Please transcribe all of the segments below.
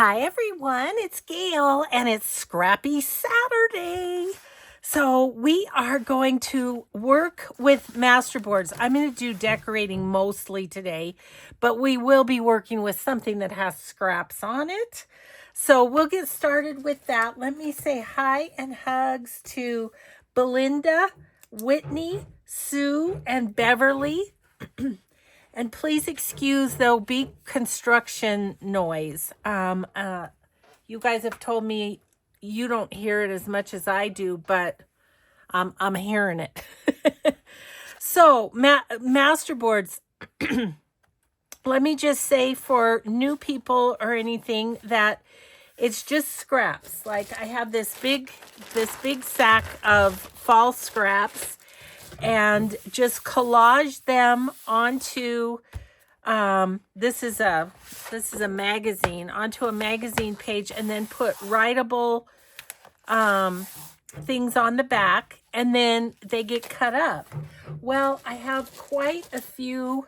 Hi everyone, it's Gail and it's Scrappy Saturday. So we are going to work with masterboards. I'm going to do decorating mostly today, but we will be working with something that has scraps on it. So we'll get started with that. Let me say hi and hugs to Belinda, Whitney, Sue, and Beverly. And please excuse, there'll be construction noise. You guys have told me you don't hear it as much as I do, but I'm hearing it. So, masterboards, let me just say for new people or anything that it's just scraps. Like I have this big sack of fall scraps and just collage them onto this is a magazine, onto a magazine page, and then put writable things on the back, and then they get cut up. Well, I have quite a few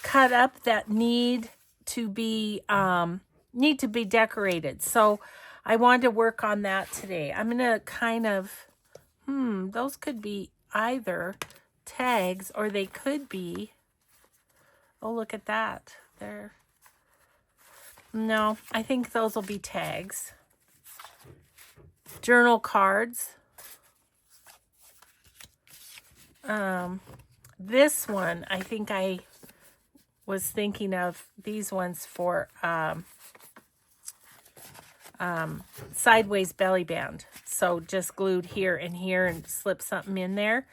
cut up that need to be decorated, so I wanted to work on that today. I'm gonna kind of those could be either tags or they could be, oh, look at that. There. No, I think those will be tags. Journal cards. This one, I think I was thinking of these ones for sideways belly band. So just glued here and here and slip something in there.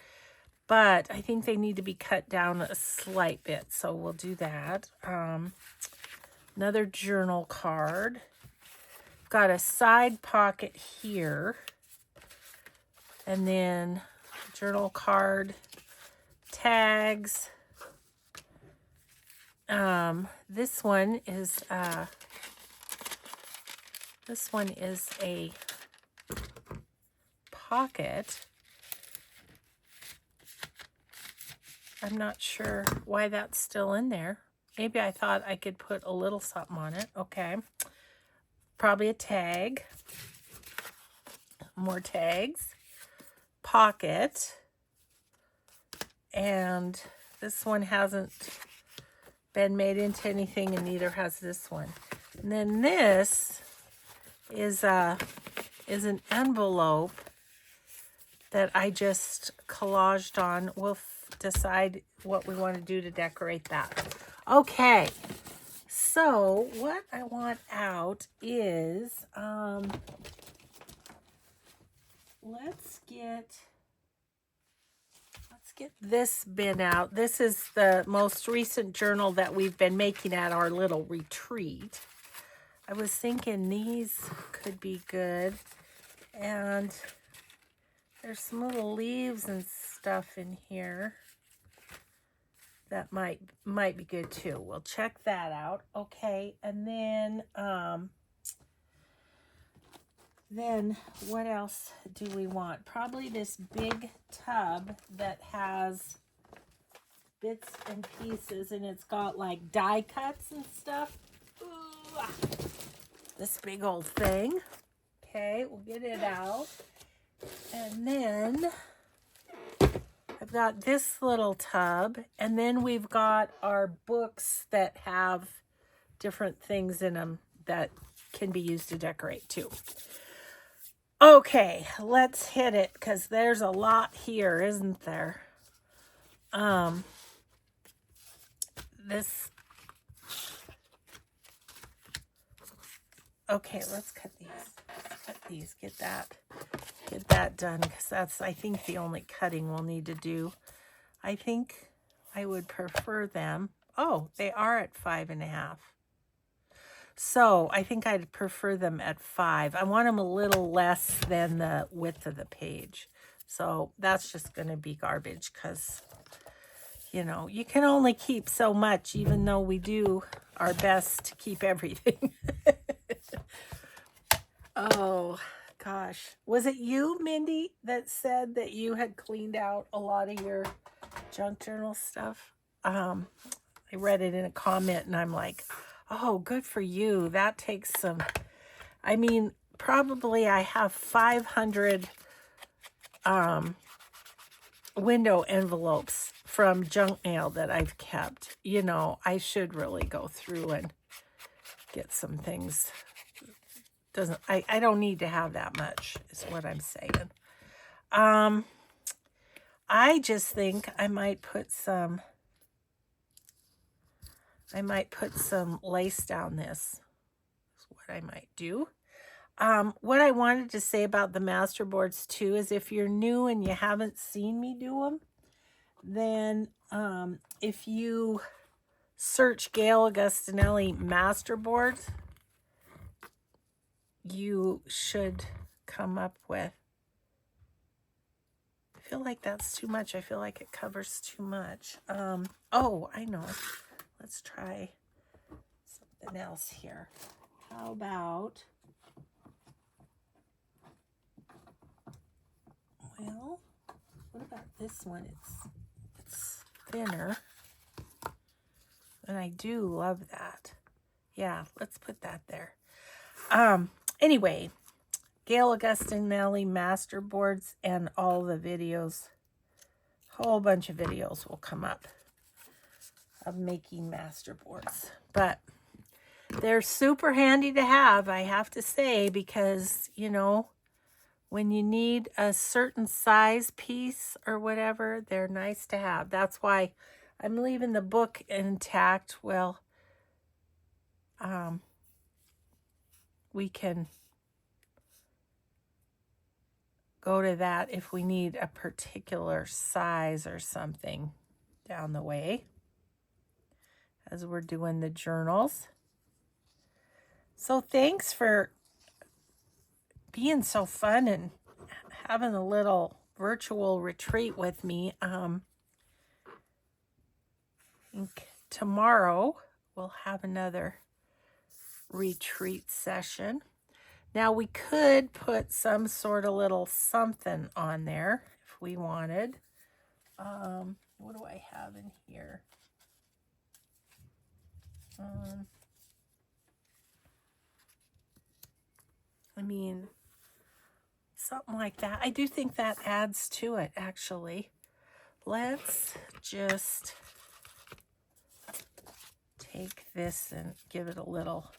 But I think they need to be cut down a slight bit. So we'll do that. Another journal card. Got a side pocket here. And then journal card, tags. This one is a pocket. I'm not sure why that's still in there. Maybe I thought I could put a little something on it. Okay. Probably a tag. More tags. Pocket. And this one hasn't been made into anything, and neither has this one. And then this is an envelope that I just collaged on. We'll decide what we want to do to decorate that. Okay, so what I want out is, let's get this bin out. This is the most recent journal that we've been making at our little retreat. I was thinking these could be good, and there's some little leaves and stuff in here that might be good too. We'll check that out. Okay, and then what else do we want? Probably this big tub that has bits and pieces, and it's got like die cuts and stuff. Ooh, this big old thing. Okay, we'll get it out. And then I've got this little tub, and then we've got our books that have different things in them that can be used to decorate too. Okay, let's hit it, because there's a lot here, isn't there? Okay, let's cut these. Get that done, because that's, I think, the only cutting we'll need to do. I think I would prefer them. Oh, they are at 5.5. So I think I'd prefer them at 5. I want them a little less than the width of the page. So that's just going to be garbage, because, you know, you can only keep so much, even though we do our best to keep everything. Oh, gosh. Was it you, Mindy, that said that you had cleaned out a lot of your junk journal stuff? I read it in a comment, and I'm like, Oh, good for you. That takes some, I mean, probably I have 500 window envelopes from junk mail that I've kept. You know, I should really go through and get some things. I don't need to have that much, is what I'm saying. I just think I might put some lace down this. That's what I might do. What I wanted to say about the master boards too is if you're new and you haven't seen me do them, then if you search Gail Augustinelli master boards, you should come up with, I feel like that's too much. I feel like it covers too much. Oh, I know. Let's try something else here. How about, well, what about this one? It's thinner. And I do love that. Yeah, let's put that there. Anyway, Gail Augustinelli master boards and all the videos, whole bunch of videos will come up of making master boards. But they're super handy to have, I have to say, because, you know, when you need a certain size piece or whatever, they're nice to have. That's why I'm leaving the book intact. Well, we can go to that if we need a particular size or something down the way as we're doing the journals. So thanks for being so fun and having a little virtual retreat with me. I think tomorrow we'll have another retreat session. Now we could put some sort of little something on there if we wanted. What do I have in here? I mean, something like that. I do think that adds to it, actually. Let's just take this and give it a little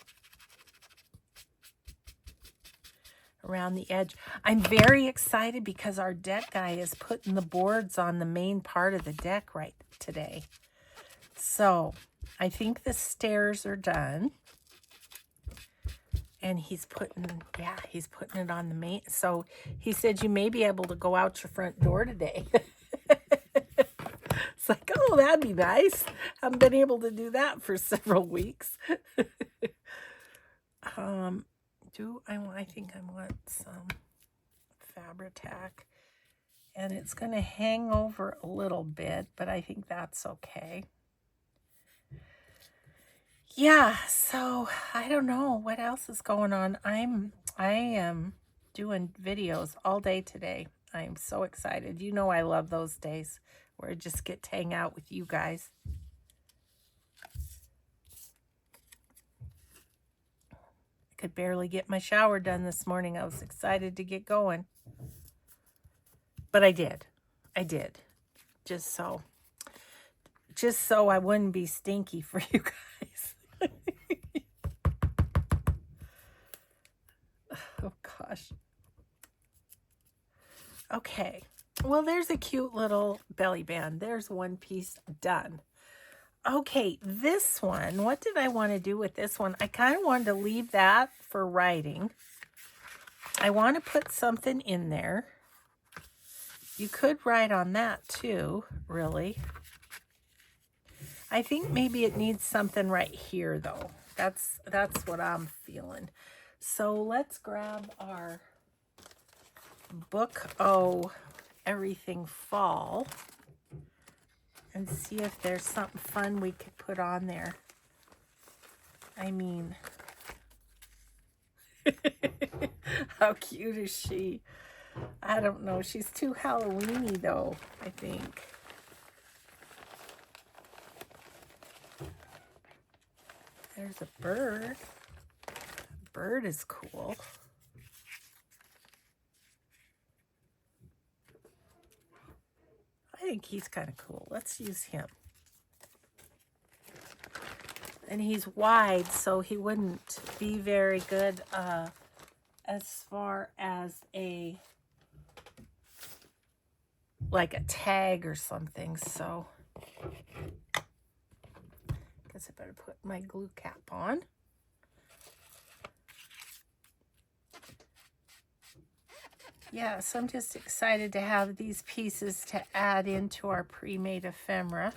around the edge. I'm very excited because our deck guy is putting the boards on the main part of the deck right today. So I think the stairs are done. And he's putting it on the main. So he said you may be able to go out your front door today. It's like, oh, that'd be nice. Haven't been able to do that for several weeks. I think I want some Fabri-Tac. And it's going to hang over a little bit, but I think that's okay. Yeah, so I don't know what else is going on. I am doing videos all day today. I'm so excited. You know I love those days where I just get to hang out with you guys. I could barely get my shower done this morning. I was excited to get going. But I did. Just so I wouldn't be stinky for you guys. Oh, gosh. Okay. Well, there's a cute little belly band. There's one piece done. Okay, this one. What did I want to do with this one? I kind of wanted to leave that for writing. I want to put something in there. You could write on that too, really. I think maybe it needs something right here, though. That's what I'm feeling. So let's grab our Book O Everything Fall and see if there's something fun we could put on there. I mean, how cute is she? I don't know. She's too Halloween-y, though, I think. there's a bird. Bird is cool. I think he's kind of cool. Let's use him. And he's wide, so he wouldn't be very good as far as like a tag or something. So I guess I better put my glue cap on. Yeah, so I'm just excited to have these pieces to add into our pre-made ephemera.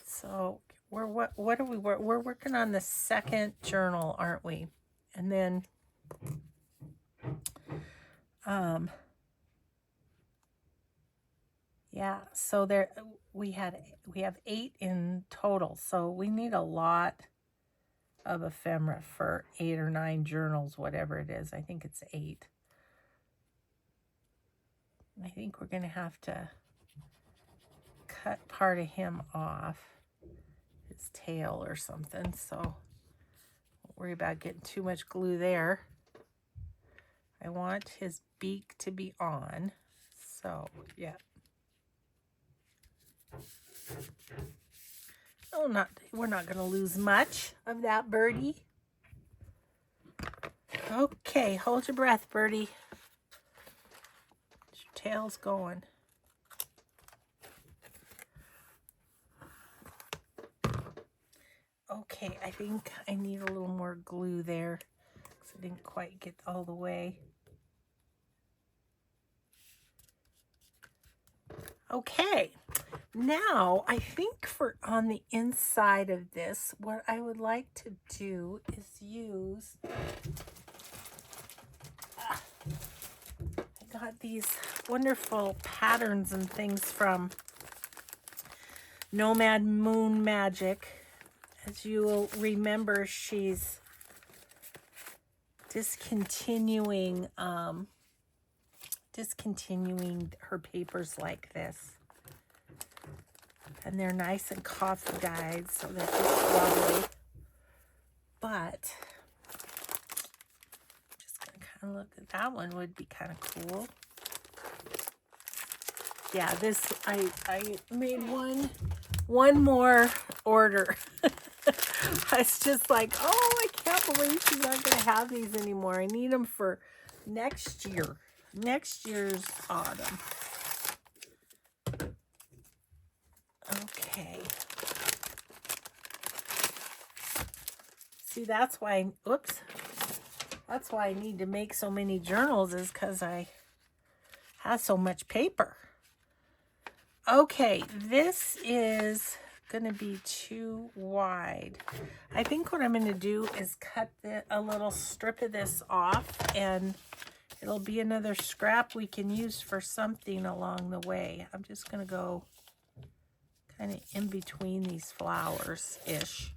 So what are we working? We're working on the second journal, aren't we? And then yeah, so there we have 8 in total. So we need a lot of ephemera for 8 or 9 journals, whatever it is. I think it's 8. I think we're going to have to cut part of him off, his tail or something, so don't worry about getting too much glue there. I want his beak to be on, so yeah. Oh, we're not going to lose much of that birdie. Okay, hold your breath, birdie. Your tail's going. Okay, I think I need a little more glue there because I didn't quite get all the way. Okay, now I think for on the inside of this, what I would like to do is use, I got these wonderful patterns and things from Nomad Moon Magic. As you will remember, she's discontinuing her papers like this, and they're nice and coffee dyed, so they're just lovely. But I'm just gonna kind of look at that one. Would be kind of cool. Yeah, this I made one more order. I was just like, oh, I can't believe she's not gonna have these anymore. I need them for next year's autumn. Okay. See, that's why, oops. That's why I need to make so many journals, is because I have so much paper. Okay, this is going to be too wide. I think what I'm going to do is cut a little strip of this off, and it'll be another scrap we can use for something along the way. I'm just going to go kind of in between these flowers-ish.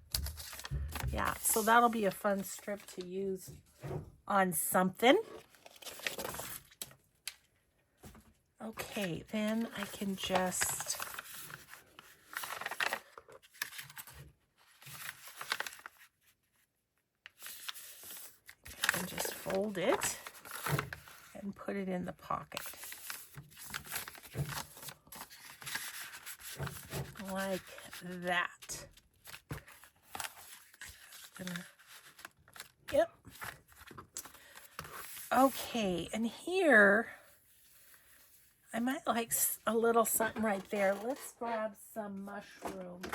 Yeah, so that'll be a fun strip to use on something. Okay, then I can just fold it and put it in the pocket. Like that. Yep. Okay, and here I might like a little something right there. Let's grab some mushrooms.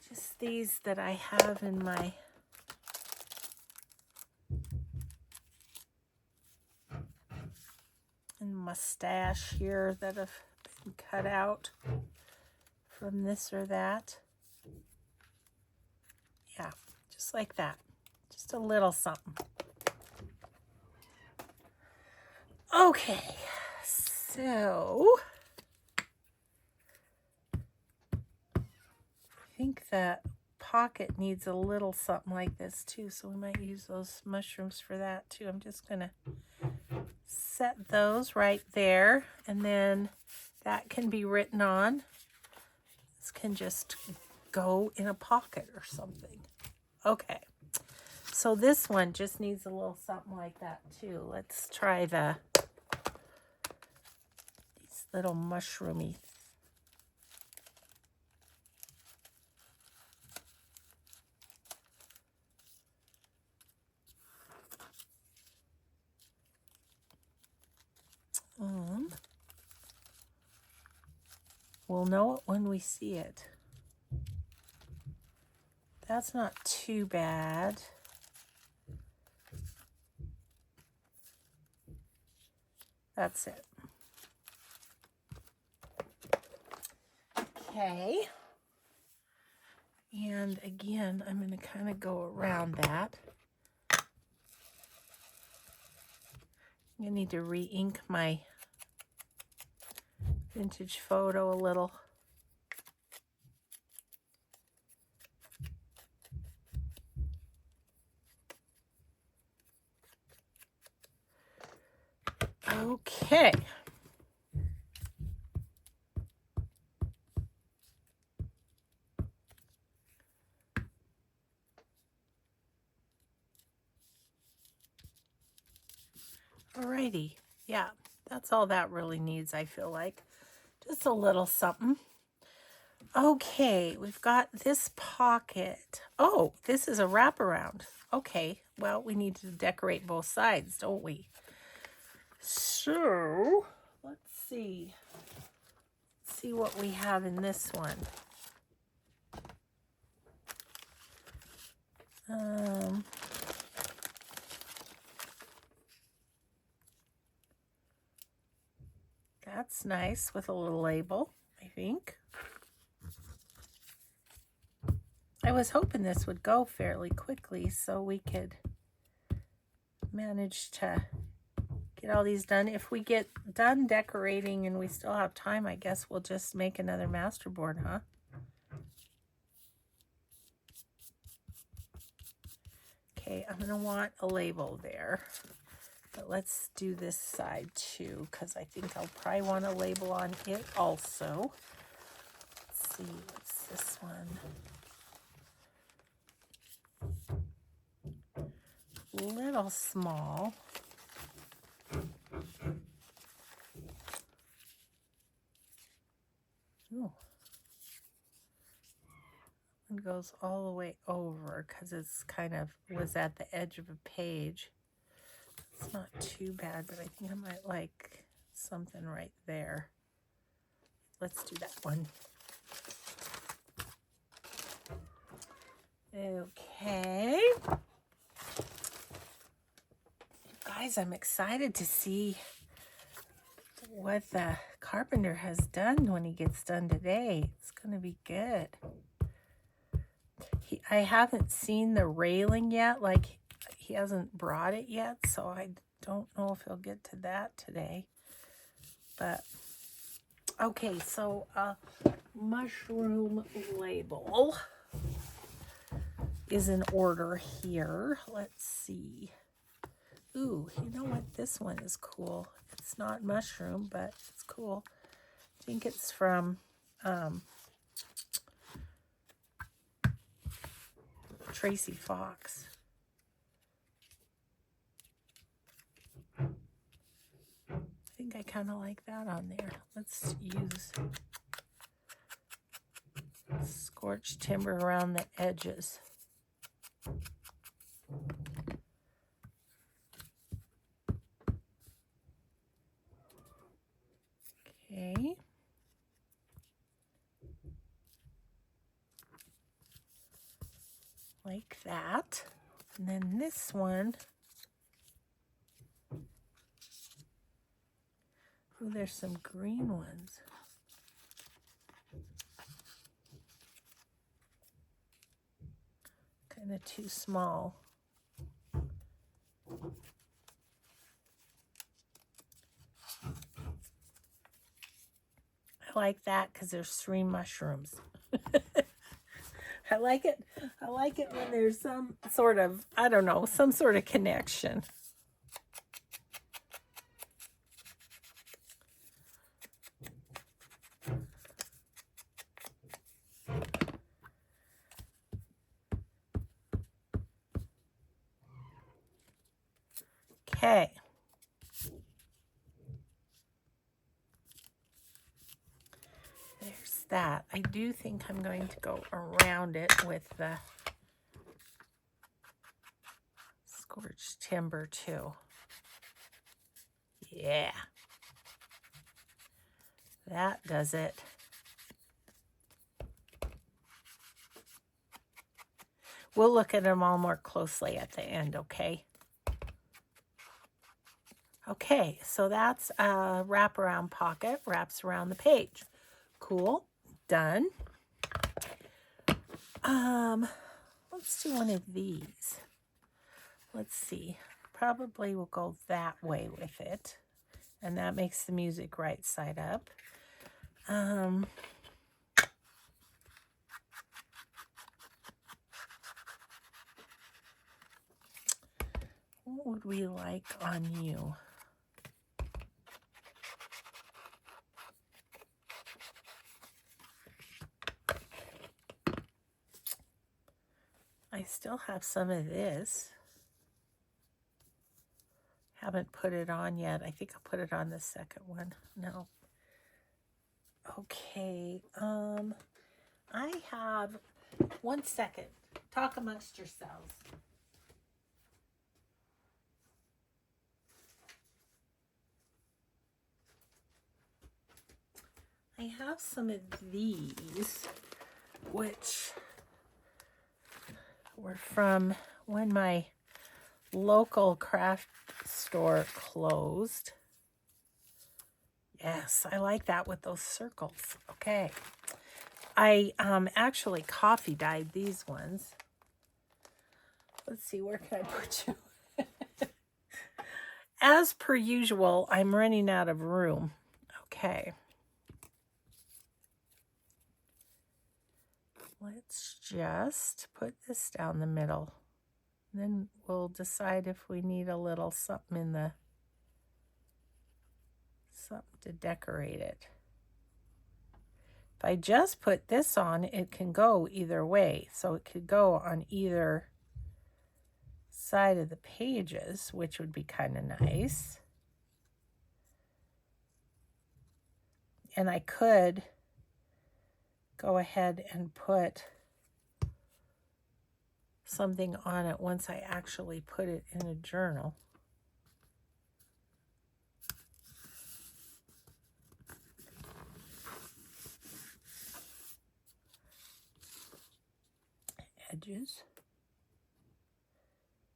Just these that I have in my stash here that have been cut out from this or that. Yeah, just like that. Just a little something. Okay, so I think that pocket needs a little something like this too, so we might use those mushrooms for that too. I'm just gonna set those right there, and then that can be written on. This can just go in a pocket or something. Okay. So this one just needs a little something like that too. Let's try these little mushroomy. We'll know it when we see it. That's not too bad. That's it. Okay. And again, I'm going to kind of go around that. I need to re-ink my vintage photo a little. Okay. Alrighty. Yeah, that's all that really needs, I feel like. Just a little something. Okay, we've got this pocket. Oh, this is a wraparound. Okay, well, we need to decorate both sides, don't we? So, let's see. Let's see what we have in this one. That's nice with a little label, I think. I was hoping this would go fairly quickly so we could manage to get all these done. If we get done decorating and we still have time, I guess we'll just make another masterboard, huh? Okay, I'm gonna want a label there. But let's do this side too, because I think I'll probably want a label on it also. Let's see, what's this one? Little small. Ooh. It goes all the way over because it's kind of was at the edge of a page. It's not too bad, but I think I might like something right there. Let's do that one. Okay. Guys, I'm excited to see what the carpenter has done when he gets done today. It's going to be good. I haven't seen the railing yet, like he hasn't brought it yet, so I don't know if he'll get to that today. But okay, so mushroom label is in order here. Let's see. Ooh, you know what? This one is cool. It's not mushroom, but it's cool. I think it's from Tracy Fox. I think I kind of like that on there. Let's use scorched timber around the edges. Okay. Like that. And then this one. Ooh, there's some green ones. Kind of too small. I like that because there's 3 mushrooms. I like it. I like it when there's some sort of, I don't know, some sort of connection. Okay. There's that. I do think I'm going to go around it with the scorched timber too. Yeah. That does it. We'll look at them all more closely at the end, okay? Okay, so that's a wraparound pocket, wraps around the page. Cool, done. Let's do one of these. Let's see, probably we'll go that way with it. And that makes the music right side up. What would we like on you? I still have some of this. Haven't put it on yet. I think I'll put it on the second one. No. Okay. I have 1 second. Talk amongst yourselves. I have some of these, which were from when my local craft store closed. Yes, I like that with those circles. Okay. I actually coffee dyed these ones. Let's see, where can I put you? As per usual, I'm running out of room. Okay. Let's just put this down the middle. Then we'll decide if we need a little something in the, something to decorate it. If I just put this on, it can go either way. So it could go on either side of the pages, which would be kind of nice. And I could go ahead and put something on it once I actually put it in a journal. Edges.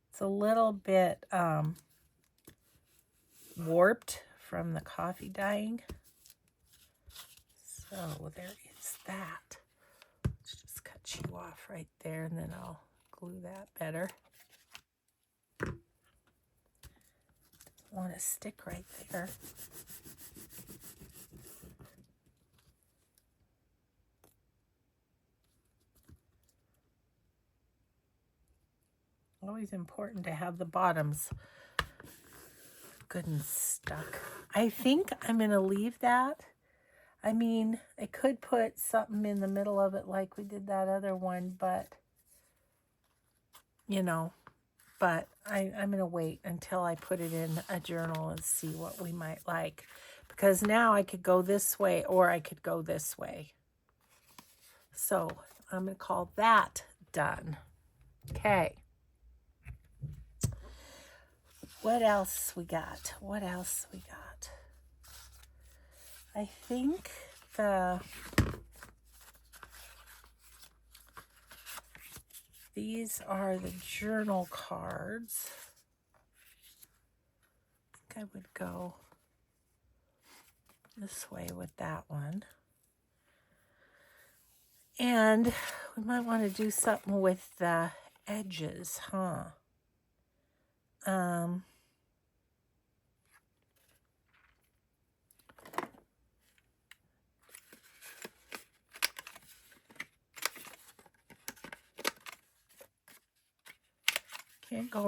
It's a little bit warped from the coffee dyeing. So there is that. Let's just cut you off right there and then I'll glue that better. Want to stick right there. Always important to have the bottoms good and stuck. I think I'm going to leave that. I mean, I could put something in the middle of it like we did that other one, but, you know, but I'm going to wait until I put it in a journal and see what we might like. Because now I could go this way or I could go this way. So I'm going to call that done. Okay. What else we got? What else we got? I think these are the journal cards. I think I would go this way with that one. And we might want to do something with the edges, huh? Can't go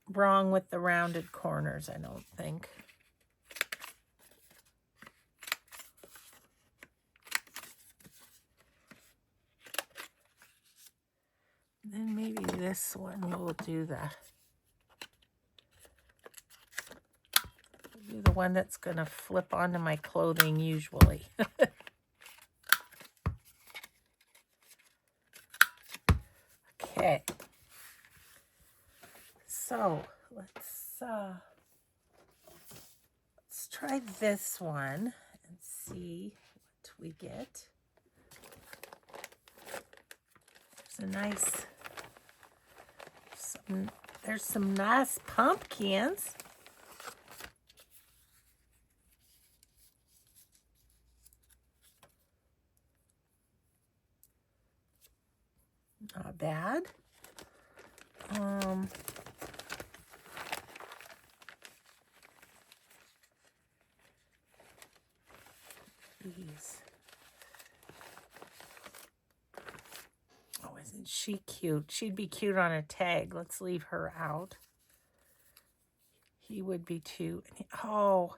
wrong with the rounded corners, I don't think. Then maybe this one will do the do the one that's going to flip onto my clothing usually. Okay. So let's try this one and see what we get. There's some nice pumpkins. Not bad. These. Oh, isn't she cute? She'd be cute on a tag. Let's leave her out. He would be too. Oh,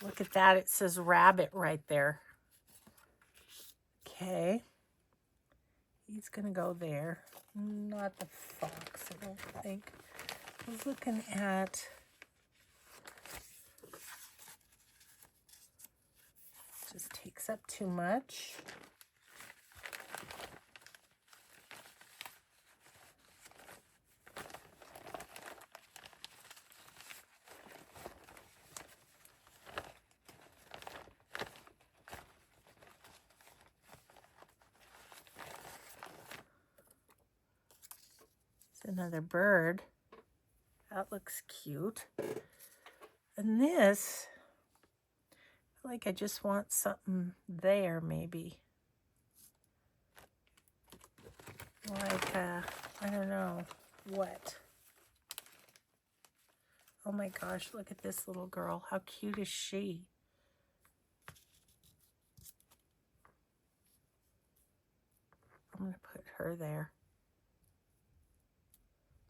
look at that. It says rabbit right there. Okay. He's going to go there. Not the fox, I don't think. I was looking at... Just takes up too much. Another bird. That looks cute. And this, I feel like I just want something there maybe. Like, I don't know what. Oh my gosh, look at this little girl. How cute is she? I'm going to put her there.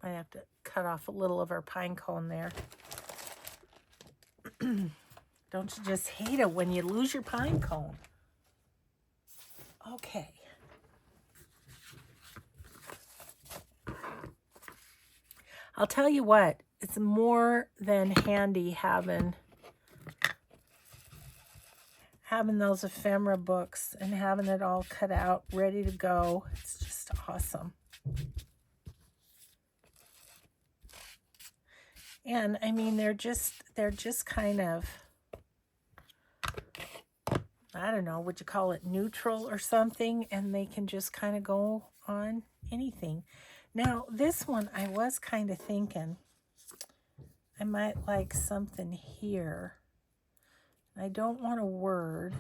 I have to cut off a little of her pine cone there. Don't you just hate it when you lose your pine cone? Okay. I'll tell you what, it's more than handy having those ephemera books and having it all cut out, ready to go. It's just awesome. And I mean, they're just kind of, I don't know, would you call it neutral or something? And they can just kind of go on anything. Now, this one, I was kind of thinking I might like something here. I don't want a word.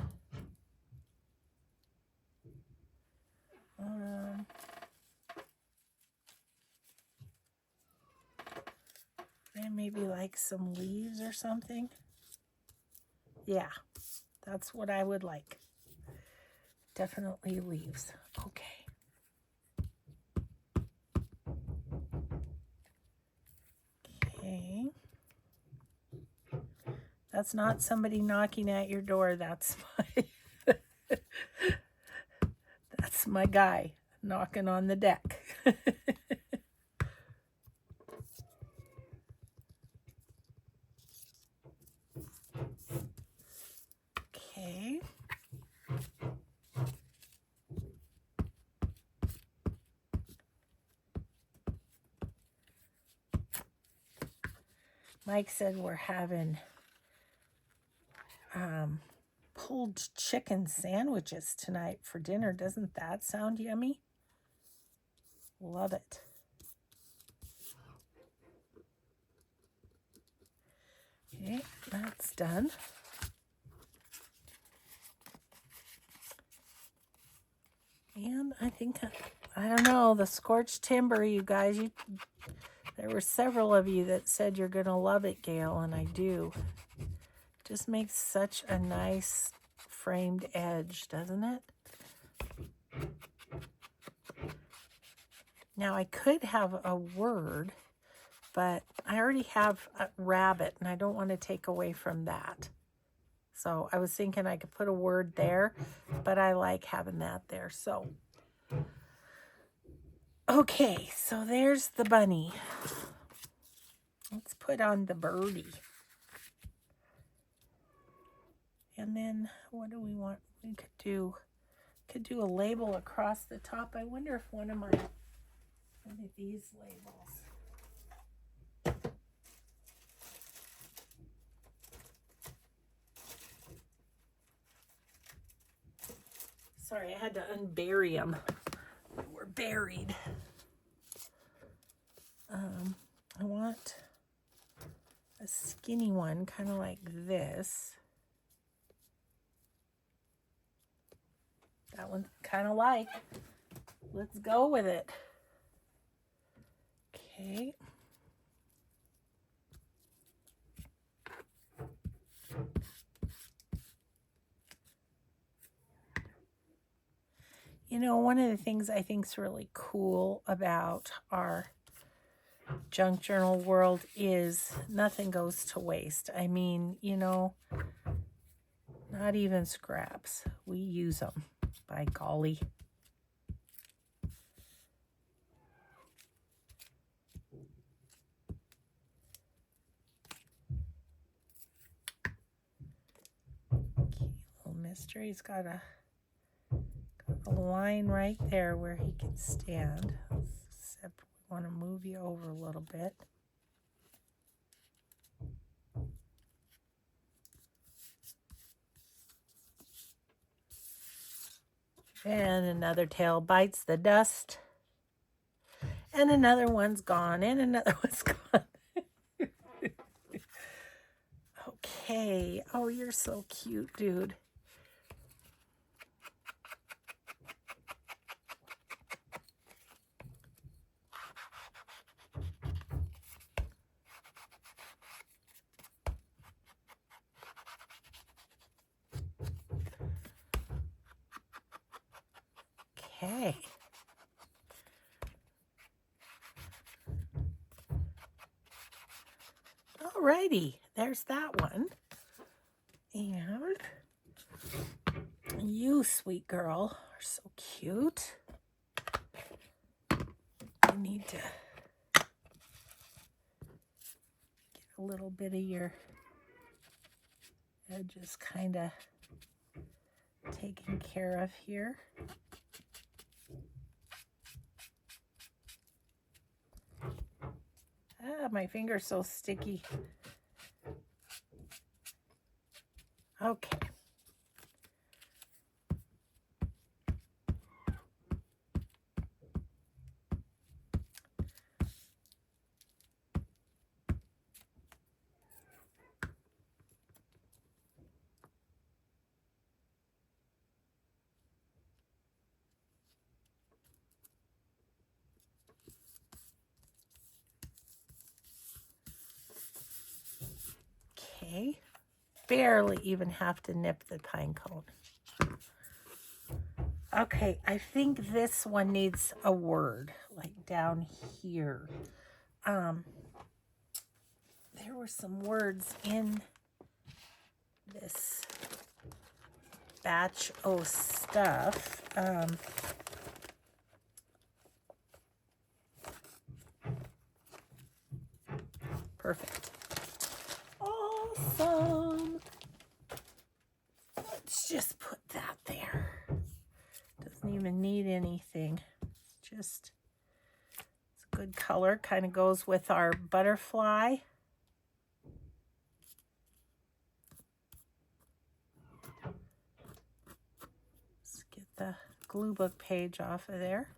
And maybe like some leaves or something. Yeah, that's what I would like. Definitely leaves. Okay. Okay. That's not somebody knocking at your door. That's that's my guy knocking on the deck. Okay. Mike said we're having pulled chicken sandwiches tonight for dinner. Doesn't that sound yummy? Love it. Okay, that's done. And I think, I don't know, the scorched timber, you guys, there were several of you that said you're going to love it, Gail, and I do. Just makes such a nice framed edge, doesn't it? Now, I could have a word, but I already have a rabbit, and I don't want to take away from that. So I was thinking I could put a word there, but I like having that there. So, okay, so there's the bunny. Let's put on the birdie. And then what do we want? We could do a label across the top. I wonder if one of these labels. Sorry, I had to unbury them. They were buried. I want a skinny one, kind of like this. That one's kind of like. Let's go with it. Okay. You know, one of the things I think is really cool about our junk journal world is nothing goes to waste. I mean, you know, not even scraps. We use them, by golly. Okay, little mystery's got a line right there where he can stand. Except we want to move you over a little bit. And another tail bites the dust. And another one's gone. And another one's gone. Okay. Oh, you're so cute, dude. Okay. Alrighty, there's that one. And you, sweet girl, are so cute. You need to get a little bit of your edges kind of taken care of here. Ah, my finger's so sticky. Okay. Okay. Barely even have to nip the pine cone. Okay, I think this one needs a word, like down here. There were some words in this batch of stuff. Perfect. Awesome. Let's just put that there. Doesn't even need anything. It's a good color. Kind of goes with our butterfly. Let's get the glue book page off of there.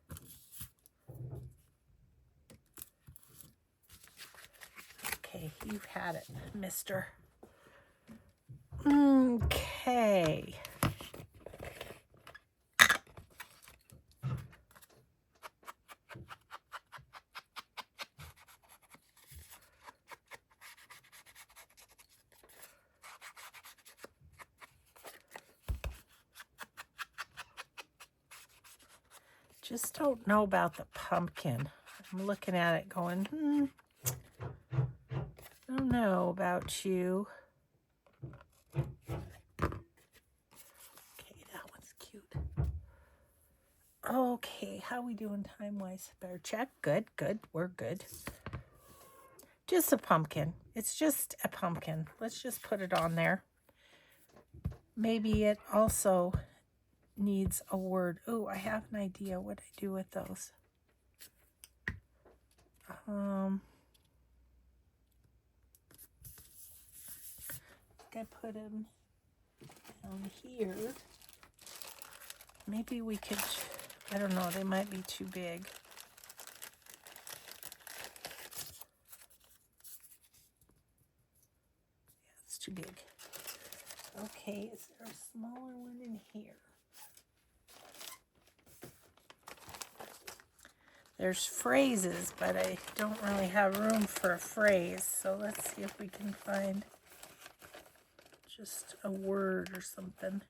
Okay, you've had it, mister. Okay. Just don't know about the pumpkin. I'm looking at it going, I don't know about you. Okay, that one's cute. Okay, how we doing time-wise? Better check. Good, good. We're good. Just a pumpkin. It's just a pumpkin. Let's just put it on there. Maybe it also needs a word. Oh, I have an idea what I do with those. I think I put him down here. Maybe we could, I don't know, they might be too big. Yeah, it's too big. Okay, is there a smaller one in here? There's phrases, but I don't really have room for a phrase. So let's see if we can find just a word or something.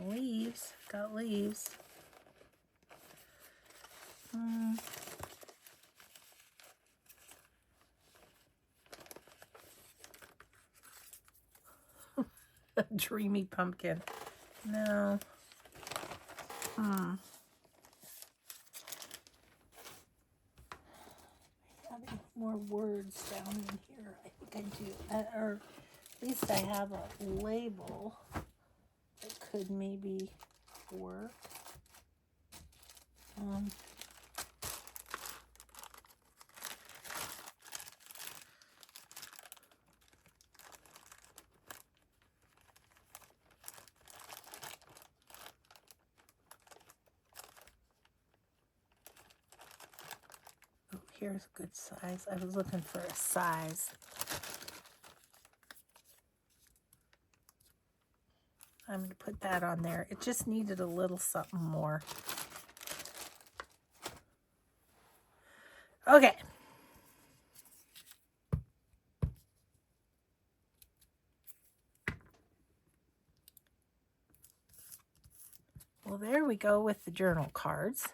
Leaves, got leaves. A dreamy pumpkin. No. Having more words down in here. I think I do. Or at least I have a label that could maybe work. Oh, here's a good size. I was looking for a size. I'm going to put that on there. It just needed a little something more. Okay. Well, there we go with the journal cards.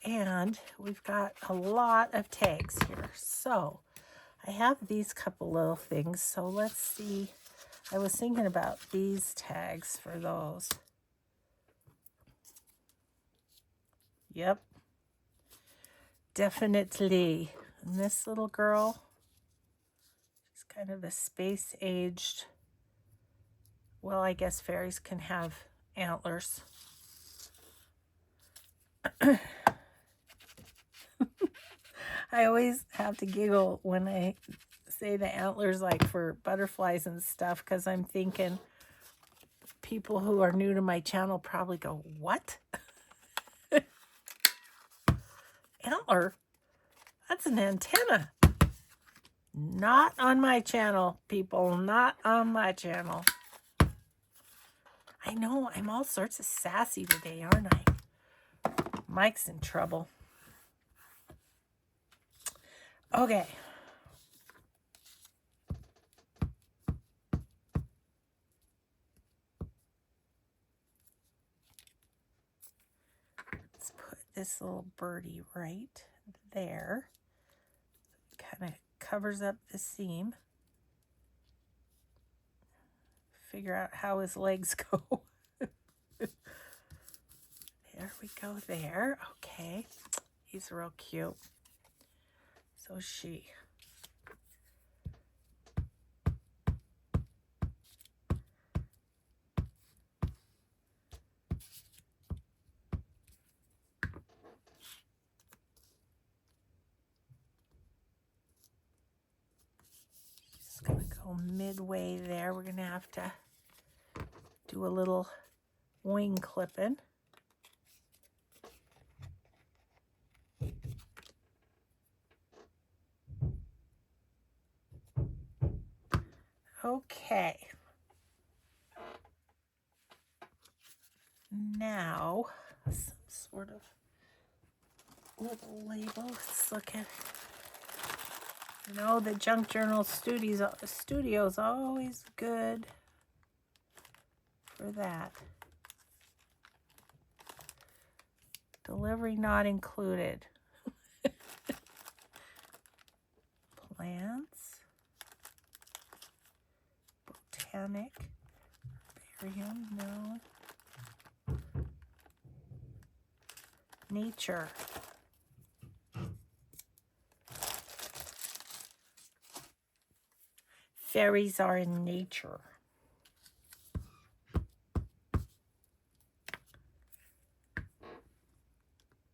And we've got a lot of tags here. So I have these couple little things. So let's see. I was thinking about these tags for those. Yep. Definitely. And this little girl, she's kind of a space-aged. Well, I guess fairies can have antlers. I always have to giggle when I say the antlers, like for butterflies and stuff, because I'm thinking people who are new to my channel probably go, what? Antler? That's an antenna. Not on my channel, people. Not on my channel. I know, I'm all sorts of sassy today, aren't I? Mike's in trouble. Okay. Let's put this little birdie right there. Kind of covers up the seam. Figure out how his legs go. There we go there. Okay. He's real cute. So is she. Just gonna go midway there. We're gonna have to do a little wing clipping. Okay. Now, some sort of little label. Let's look at, you know, the Junk Journal studio's always good for that. Delivery not included. Botanic. Barium, no. Nature. Fairies are in nature.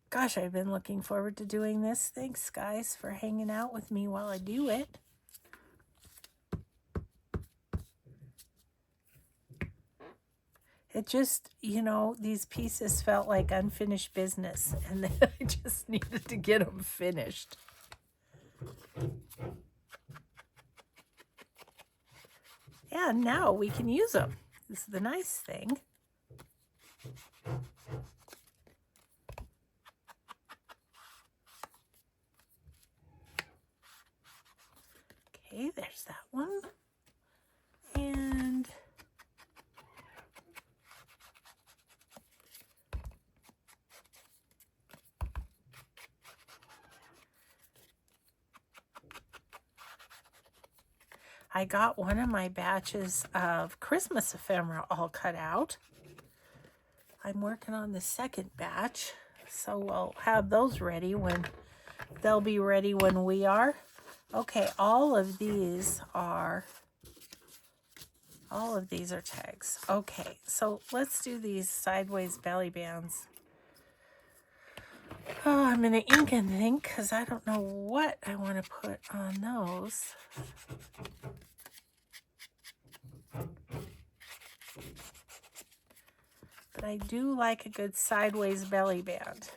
Gosh, I've been looking forward to doing this. Thanks, guys, for hanging out with me while I do it. It just, you know, these pieces felt like unfinished business, and then I just needed to get them finished. Yeah, now we can use them. This is the nice thing. Okay, there's that one. And I got one of my batches of Christmas ephemera all cut out. I'm working on the second batch, so we'll have those ready when they'll be ready when we are. Okay, all of these are tags. Okay, so let's do these sideways belly bands. Oh, I'm going to ink and think because I don't know what I want to put on those. But I do like a good sideways belly band.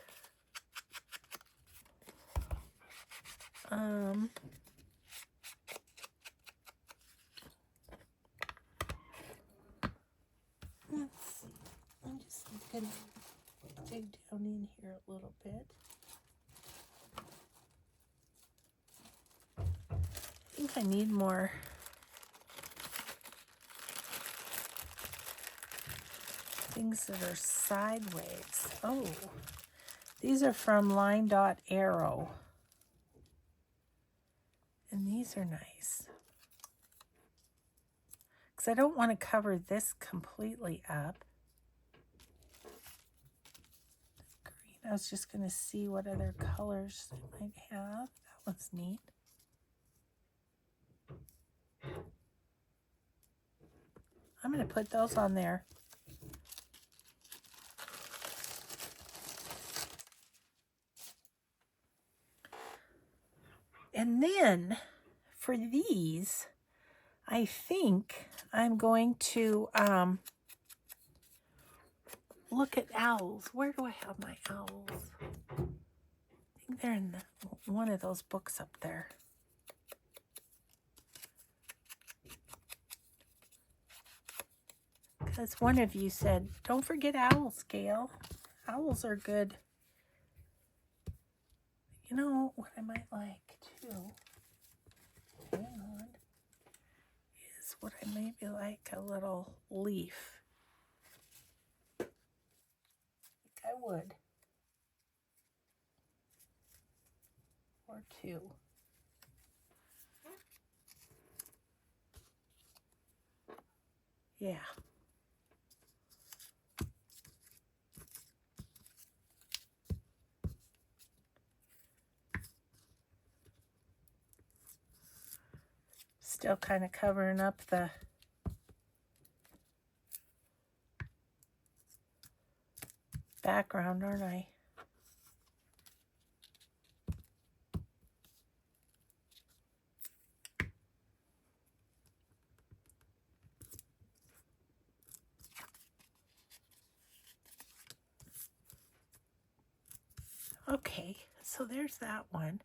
Let's see. I'm just going to dig down in here a little bit. I think I need more things that are sideways. Oh, these are from Line Dot Arrow. And these are nice. Because I don't want to cover this completely up. Green. I was just going to see what other colors they might have. That one's neat. I'm going to put those on there. And then for these, I think I'm going to look at owls. Where do I have my owls? I think they're in one of those books up there. Because one of you said, don't forget owls, Gail. Owls are good. You know what I might like too, hang on, is what I maybe like a little leaf. I think I would. Or two. Yeah. Still kind of covering up the background, aren't I? Okay, so there's that one.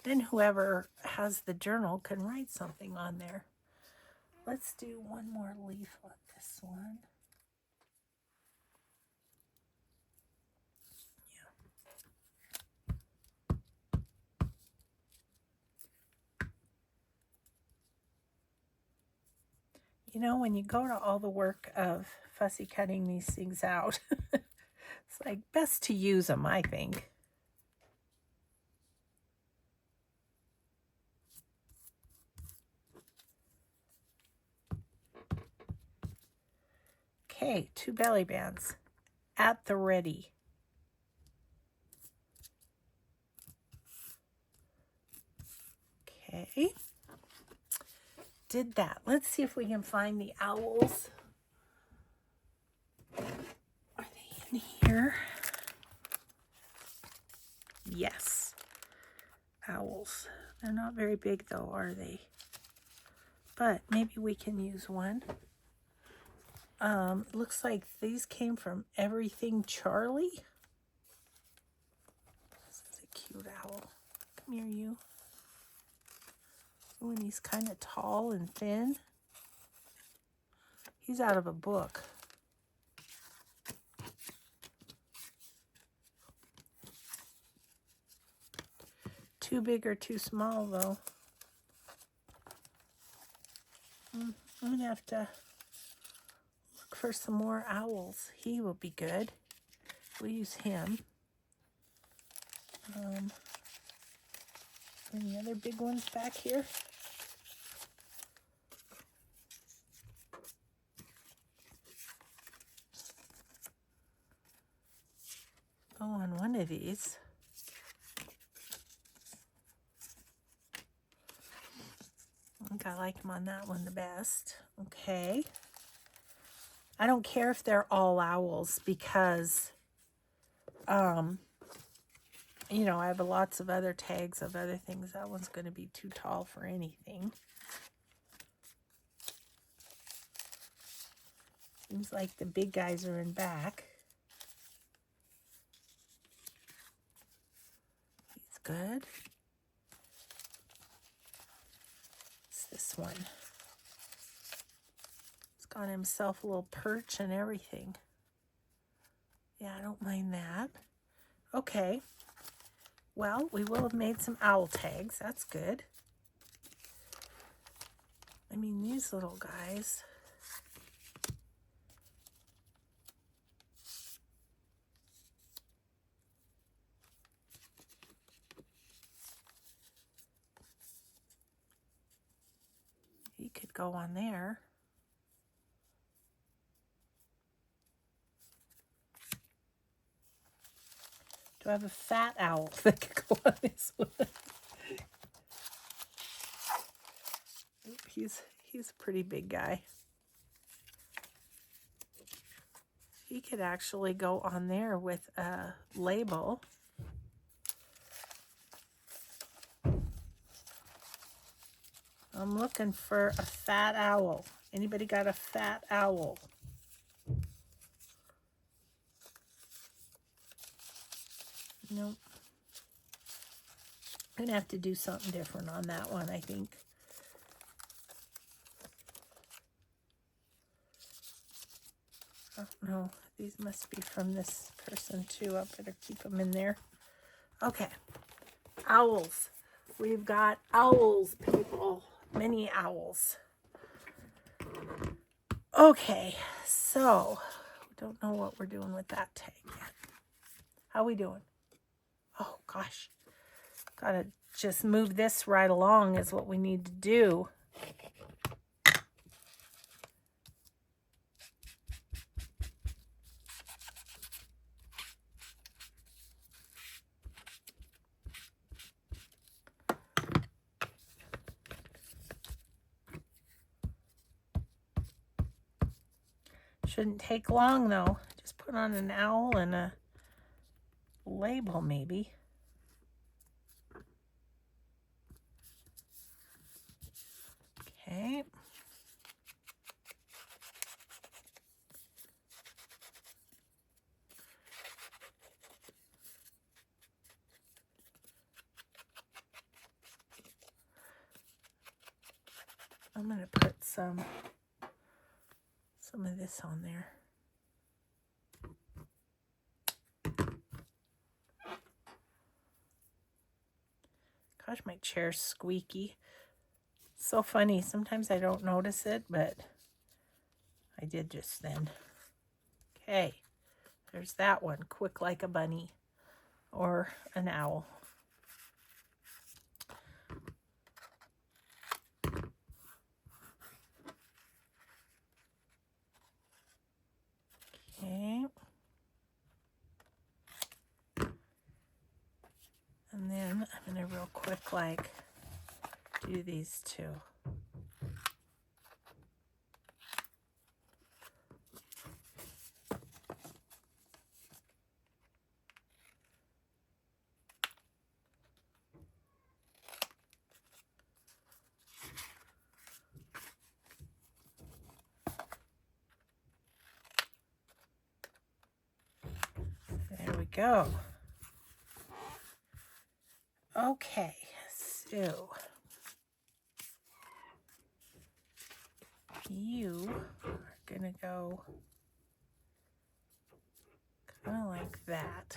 Then whoever has the journal can write something on there. Let's do one more leaf on this one. You know, when you go to all the work of fussy cutting these things out, it's like best to use them, I think. Okay, 2 belly bands at the ready. Okay. Did that. Let's see if we can find the owls. Are they in here? Yes. Owls. They're not very big though, are they? But maybe we can use one. Looks like these came from Everything Charlie. This is a cute owl. Come here, you. Oh, and he's kind of tall and thin. He's out of a book. Too big or too small, though. I'm going to have to look for some more owls. He will be good. We'll use him. Any other big ones back here? Oh, on one of these. I think I like him on that one the best. Okay. I don't care if they're all owls because, you know, I have lots of other tags of other things. That one's going to be too tall for anything. Seems like the big guys are in back. He's good. It's this one. He's got himself a little perch and everything. Yeah, I don't mind that. Okay. Well, we will have made some owl tags. That's good. I mean, these little guys. He could go on there. Do I have a fat owl that could go on this one? He's a pretty big guy. He could actually go on there with a label. I'm looking for a fat owl. Anybody got a fat owl? Nope. I'm gonna have to do something different on that one, I think. Oh no, these must be from this person too. I better keep them in there. Okay, owls. We've got owls, people. Many owls. Okay, so we don't know what we're doing with that tag yet. How we doing? Oh gosh, gotta just move this right along is what we need to do. Shouldn't take long though. Just put on an owl and a label maybe. Okay. I'm going to put some of this on there. Gosh, my chair's squeaky. So funny. Sometimes I don't notice it, but I did just then. Okay, there's that one. Quick like a bunny or an owl. look like. Do these two. There we go. Okay, so you are gonna go kind of like that.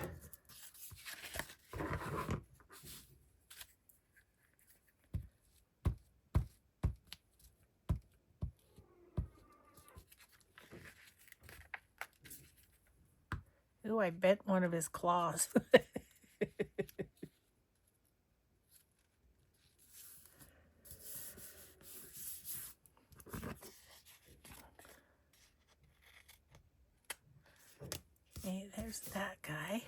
Ooh, I bent one of his claws. Okay, there's that guy.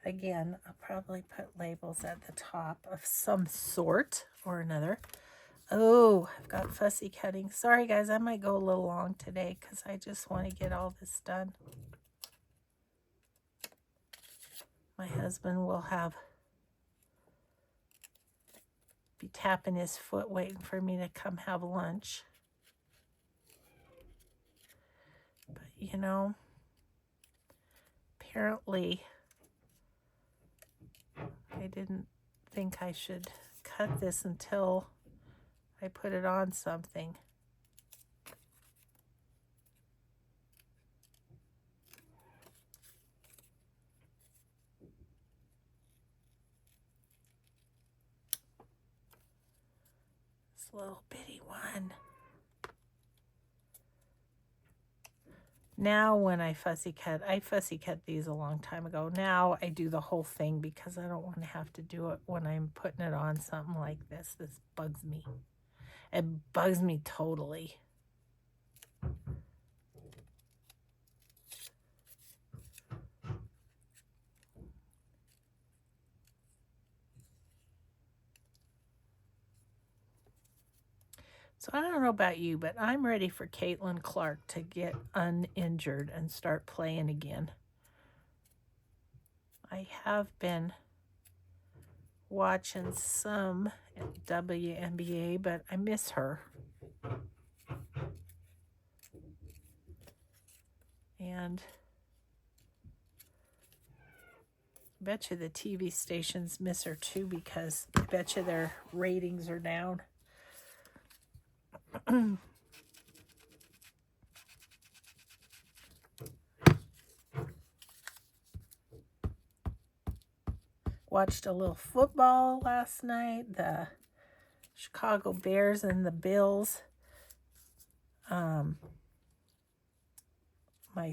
Again, I'll probably put labels at the top of some sort or another. Oh, I've got fussy cutting. Sorry, guys, I might go a little long today because I just want to get all this done. My husband will be tapping his foot waiting for me to come have lunch. But, you know, apparently I didn't think I should cut this until I put it on something. This little bitty one. Now when I fussy cut these a long time ago. Now I do the whole thing because I don't want to have to do it when I'm putting it on something like this. This bugs me. It bugs me totally. So I don't know about you, but I'm ready for Caitlin Clark to get uninjured and start playing again. I have been watching some WNBA, but I miss her. And I bet you the TV stations miss her too because I bet you their ratings are down. Watched a little football last night. The Chicago Bears and the Bills. My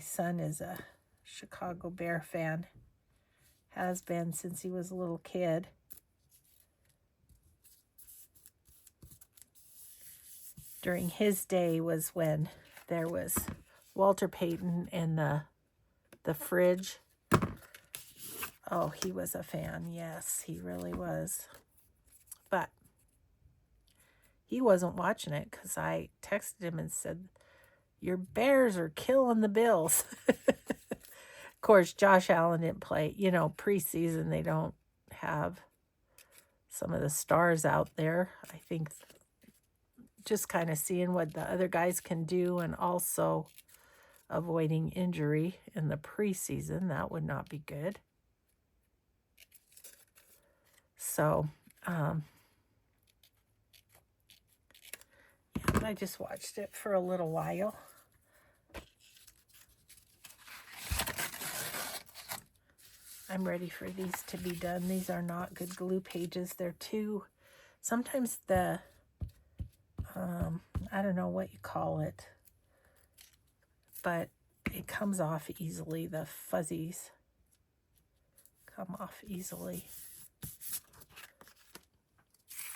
son is a Chicago Bear fan. Has been since he was a little kid. During his day was when there was Walter Payton in the fridge. Oh, he was a fan. Yes, he really was. But he wasn't watching it because I texted him and said, your Bears are killing the Bills. Of course, Josh Allen didn't play. You know, preseason, they don't have some of the stars out there. I think just kind of seeing what the other guys can do and also avoiding injury in the preseason. That would not be good. So, yeah, but I just watched it for a little while. I'm ready for these to be done. These are not good glue pages. They're too, sometimes the, I don't know what you call it, but it comes off easily. The fuzzies come off easily.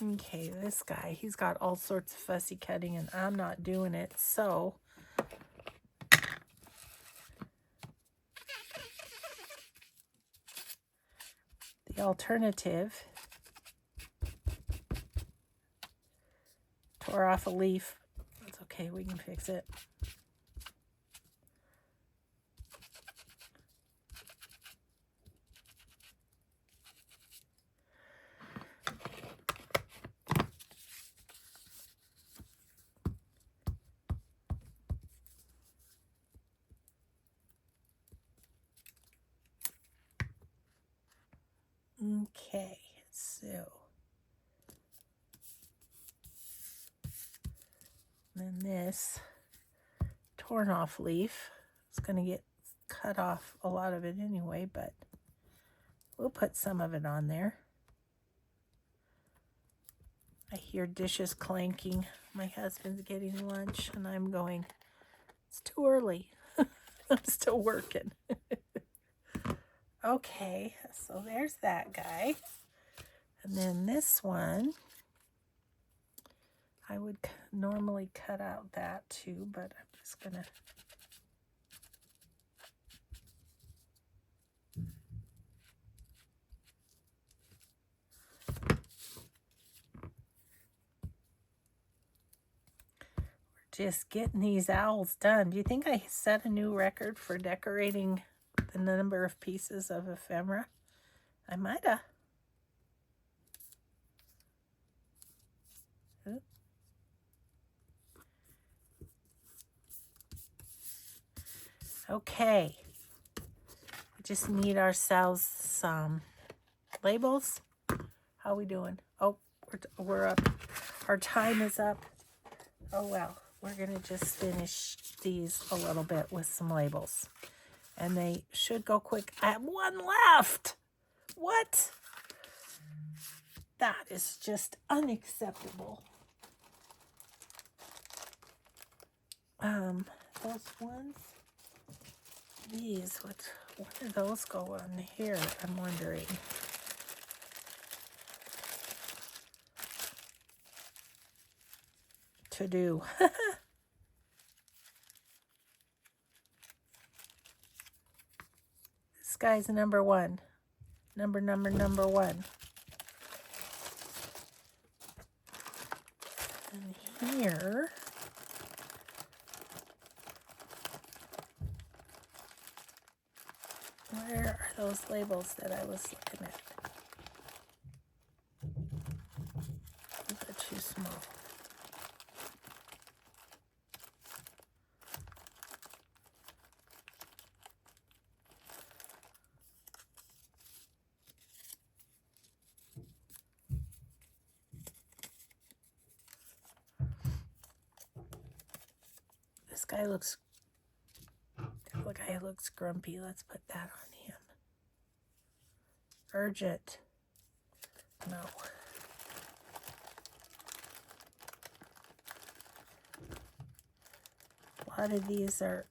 Okay, this guy, he's got all sorts of fussy cutting and I'm not doing it, so the alternative tore off a leaf. That's okay, we can fix it. Okay, so then this torn off leaf is going to get cut off, a lot of it anyway, but we'll put some of it on there. I hear dishes clanking. My husband's getting lunch and I'm going, it's too early. I'm still working. Okay, so there's that guy. And then this one, I would normally cut out that too, but I'm just gonna just getting these owls done. Do you think I set a new record for decorating the number of pieces of ephemera? I might have. Okay. We just need ourselves some labels. How we doing? Oh, we're up. Our time is up. Oh, well. We're going to just finish these a little bit with some labels. And they should go quick. I have one left. What? That is just unacceptable. Those ones. These, where do those go on here? I'm wondering. To do. This guy's number one. Number one. And here, where are those labels that I was looking at? These are too small. This guy looks grumpy. Let's put that on him. Urgent. No. A lot of these are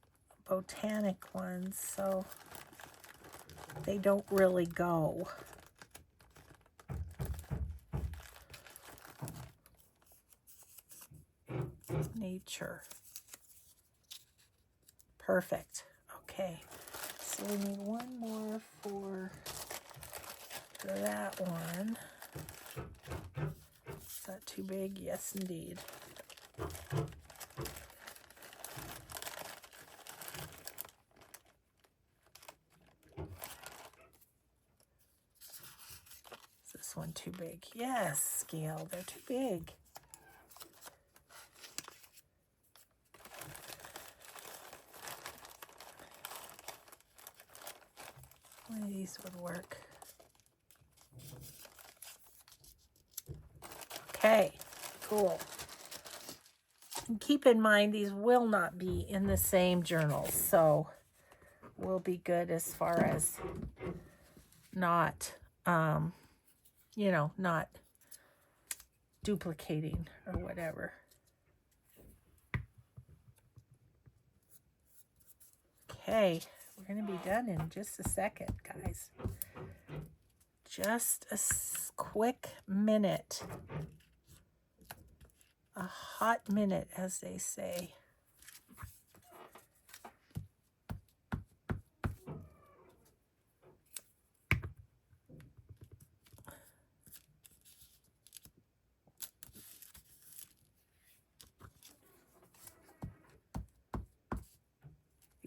botanic ones, so they don't really go. Nature. Perfect. Okay. So we need one more for that one. Is that too big? Yes, indeed. Is this one too big? Yes, scale. They're too big. One of these would work. Okay, cool. And keep in mind, these will not be in the same journals, so we'll be good as far as not, not duplicating or whatever. Okay, we're going to be done in just a second, guys. Just a quick minute. A hot minute, as they say.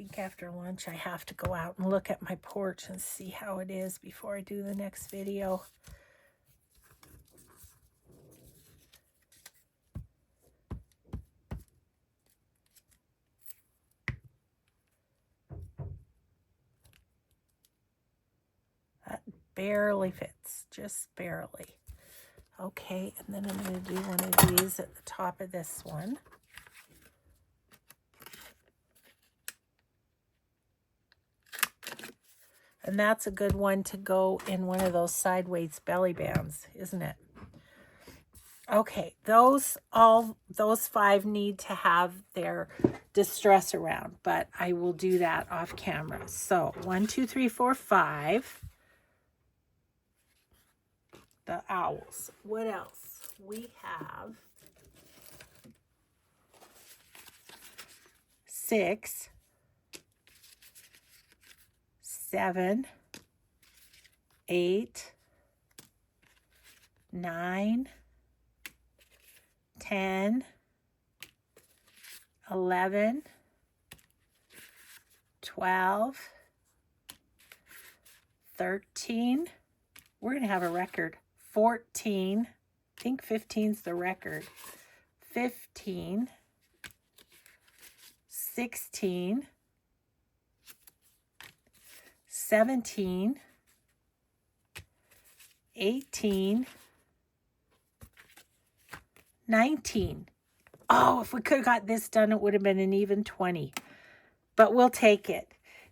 think after lunch I have to go out and look at my porch and see how it is before I do the next video. That barely fits, just barely. Okay, and then I'm going to do one of these at the top of this one. And that's a good one to go in one of those sideways belly bands, isn't it? Okay, those 5 need to have their distress around, but I will do that off camera. So 1, 2, 3, 4, 5. The owls. What else? We have 6, 7, 8, 9, 10, 11, 12, 13. We're going to have a record. 14. I think 15's the record. 15, 16, 17, 18, 19. Oh, if we could have got this done, it would have been an even 20. But we'll take it.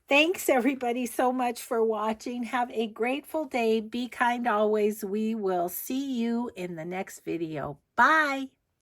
Thanks, everybody, so much for watching. Have a grateful day. Be kind always. We will see you in the next video. Bye.